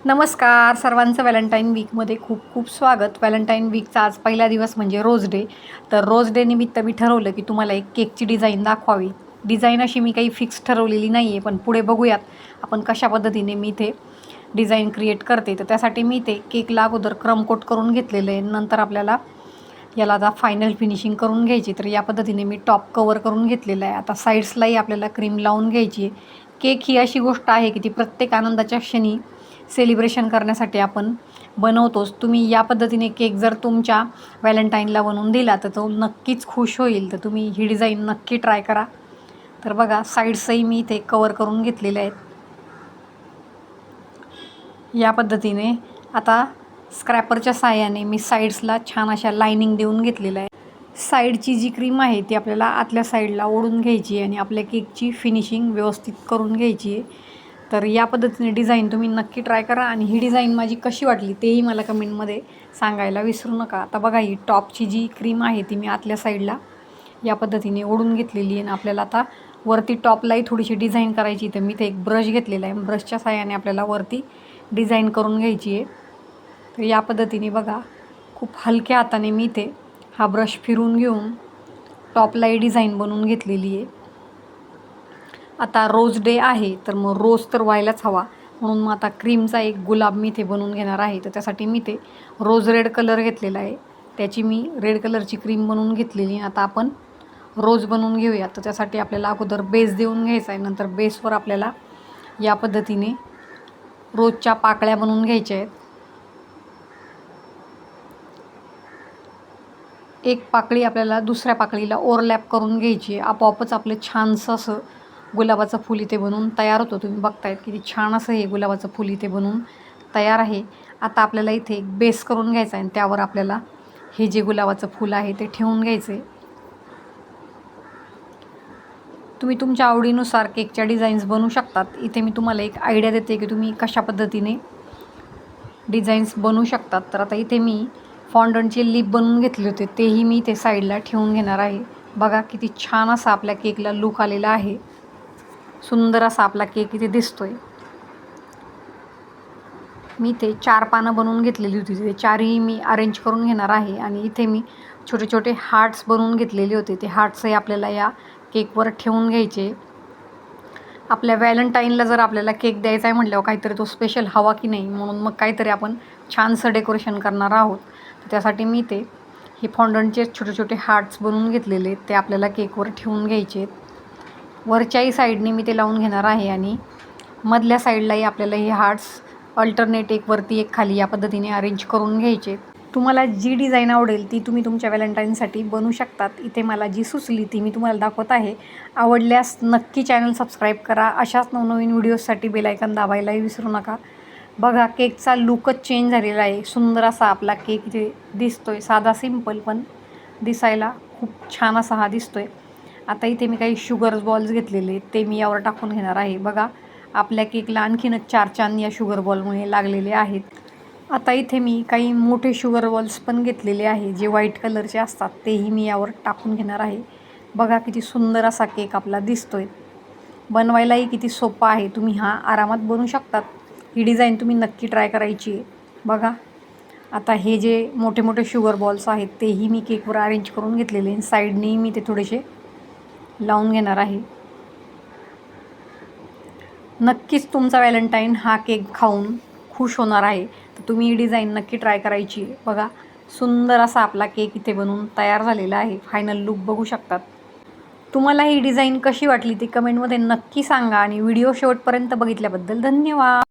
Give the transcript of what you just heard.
नमस्कार सर्वांचं व्हॅलेंटाईन वीकमध्ये खूप खूप स्वागत. व्हॅलेंटाईन वीकचा आज पहिला दिवस म्हणजे रोज डे. तर रोज डे निमित्त मी ठरवलं की तुम्हाला एक केकची डिझाईन दाखवावी. डिझाईन अशी मी काही फिक्स ठरवलेली नाही आहे, पण पुढे बघूयात आपण कशा पद्धतीने मी इथे डिझाईन क्रिएट करते. तर त्यासाठी मी ते केकला अगोदर क्रम कोट करून घेतलेलं आहे. नंतर आपल्याला याला आता फायनल फिनिशिंग करून घ्यायची. तर या पद्धतीने मी टॉप कवर करून घेतलेलं आहे. आता साईड्सलाही आपल्याला क्रीम लावून घ्यायची आहे. केक ही अशी गोष्ट आहे की ती प्रत्येक आनंदाच्या क्षणी सेलिब्रेशन करण्यासाठी आपण बनवतोच. तुम्ही या पद्धतीने केक जर तुमच्या व्हॅलेंटाईनला बनवून दिला तर तो नक्कीच खुश होईल. तर तुम्ही ही डिझाईन नक्की ट्राय करा. तर बघा साईड्सही मी इथे कवर करून घेतलेले आहेत. या पद्धतीने आता स्क्रॅपरच्या साहाय्याने मी साईड्सला छान अशा लायनिंग देऊन घेतलेलं आहे. साईडची जी क्रीम आहे ती आपल्याला आतल्या साईडला ओढून घ्यायची आहे आणि आपल्या केकची फिनिशिंग व्यवस्थित करून घ्यायची आहे. तर या पद्धतीने डिझाईन तुम्ही नक्की ट्राय करा आणि ही डिझाईन माझी कशी वाटली तेही मला कमेंटमध्ये सांगायला विसरू नका. आता बघा ही टॉपची जी क्रीम आहे ती मी आतल्या साईडला या पद्धतीने ओढून घेतलेली आहे आणि आपल्याला आता वरती टॉपलाही थोडीशी डिझाईन करायची. तर मी ते एक ब्रश घेतलेला आहे. ब्रशच्या साहाय्याने आपल्याला वरती डिझाईन करून घ्यायची आहे. तर या पद्धतीने बघा खूप हलक्या हाताने मी ते हा ब्रश फिरून घेऊन टॉपलाही डिझाईन बनवून घेतलेली आहे. आता रोज डे आहे तर मग रोज तर व्हायलाच हवा, म्हणून मग आता क्रीमचा एक गुलाब मी इथे बनवून घेणार आहे. तर त्यासाठी मी ते रोज रेड कलर घेतलेला आहे. त्याची मी रेड कलरची क्रीम बनवून घेतलेली. आता आपण रोज बनवून घेऊया. तर त्यासाठी आपल्याला अगोदर बेस देऊन घ्यायचा आहे. नंतर बेसवर आपल्याला या पद्धतीने रोजच्या पाकळ्या बनवून घ्यायच्या आहेत. एक पाकळी आपल्याला दुसऱ्या पाकळीला ओव्हरलॅप करून घ्यायची आहे. आपोआपच आपलं छानसं असं गुलाबाचं फूल इथे बनवून तयार होतं. तुम्ही बघतायत किती छान असं हे गुलाबाचं फूल इथे बनवून तयार आहे. आता आपल्याला इथे एक बेस करून घ्यायचा आहे आणि त्यावर आपल्याला हे जे गुलाबाचं फूल आहे ते ठेवून घ्यायचं आहे. तुम्ही तुमच्या आवडीनुसार केकच्या डिझाईन्स बनवू शकतात. इथे मी तुम्हाला एक आयडिया देते की तुम्ही कशा पद्धतीने डिझाईन्स बनवू शकतात. तर आता इथे मी फॉन्डंटचे लिप बनवून घेतले होते, तेही मी इथे साईडला ठेवून घेणार आहे. बघा किती छान असा आपल्या केकला लूक आलेला आहे. सुंदर असा आपला केक इथे दिसतोय. मी ते 4 पानं बनवून घेतलेली होती. ते चारही मी अरेंज करून घेणार आहे आणि इथे मी छोटे छोटे हार्ट्स बनवून घेतलेले होते. ते हार्ट्सही आपल्याला या केकवर ठेवून घ्यायचे. आपल्या व्हॅलेंटाईनला जर आपल्याला केक द्यायचा आहे म्हटल्यावर काहीतरी तो स्पेशल हवा की नाही, म्हणून मग काहीतरी आपण छानसं डेकोरेशन करणार आहोत. तर त्यासाठी मी ते हे फॉन्डंटचे छोटे छोटे हार्ट्स बनवून घेतलेले ते आपल्याला केकवर ठेवून घ्यायचे आहेत. वरच्याही साईडने मी ते लावून घेणार आहे आणि मधल्या साईडलाही आपल्याला हे हार्ट्स अल्टरनेट एक वरती एक खाली या पद्धतीने अरेंज करून घ्यायचे. तुम्हाला जी डिझाईन आवडेल ती तुम्ही तुमच्या व्हॅलेंटाईनसाठी बनवू शकतात. इथे मला जी सुचली ती मी तुम्हाला दाखवत आहे. आवडल्यास नक्की चॅनल सबस्क्राईब करा. अशाच नवनवीन व्हिडिओजसाठी बेल आयकॉन दाबायलाही विसरू नका. बघा केकचा लूकच चेंज झालेला आहे. सुंदर असा आपला केक इथे दिसतोय. साधा सिंपल पण दिसायला खूप छान असा हा दिसतोय. आता इथे मी काही शुगर बॉल्स घेतलेले ते मी यावर टाकून घेणार आहे. बघा आपल्या केकला आणखीनच 4 चांद या शुगर बॉलमुळे लागलेले आहेत. आता इथे मी काही मोठे शुगर बॉल्स पण घेतलेले आहे, जे व्हाईट कलरचे असतात, तेही मी यावर टाकून घेणार आहे. बघा किती सुंदर असा केक आपला दिसतोय. बनवायलाही किती सोपा आहे. तुम्ही हा आरामात बनवू शकतात. ही डिझाईन तुम्ही नक्की ट्राय करायची आहे. बघा आता हे जे मोठे मोठे शुगर बॉल्स आहेत तेही मी केकवर अरेंज करून घेतलेले आणि साईडनेही मी ते थोडेसे लावून घेणार आहे. नक्कीच तुमचा व्हॅलेंटाईन हा केक खाऊन खुश होणार आहे. तर तुम्ही ही डिझाईन नक्की ट्राय करायची. बघा सुंदर असा आपला केक इथे बनवून तयार झालेला आहे. फायनल लूक बघू शकतात. तुम्हाला ही डिझाईन कशी वाटली ते कमेंटमध्ये नक्की सांगा आणि व्हिडिओ शेवटपर्यंत बघितल्याबद्दल धन्यवाद.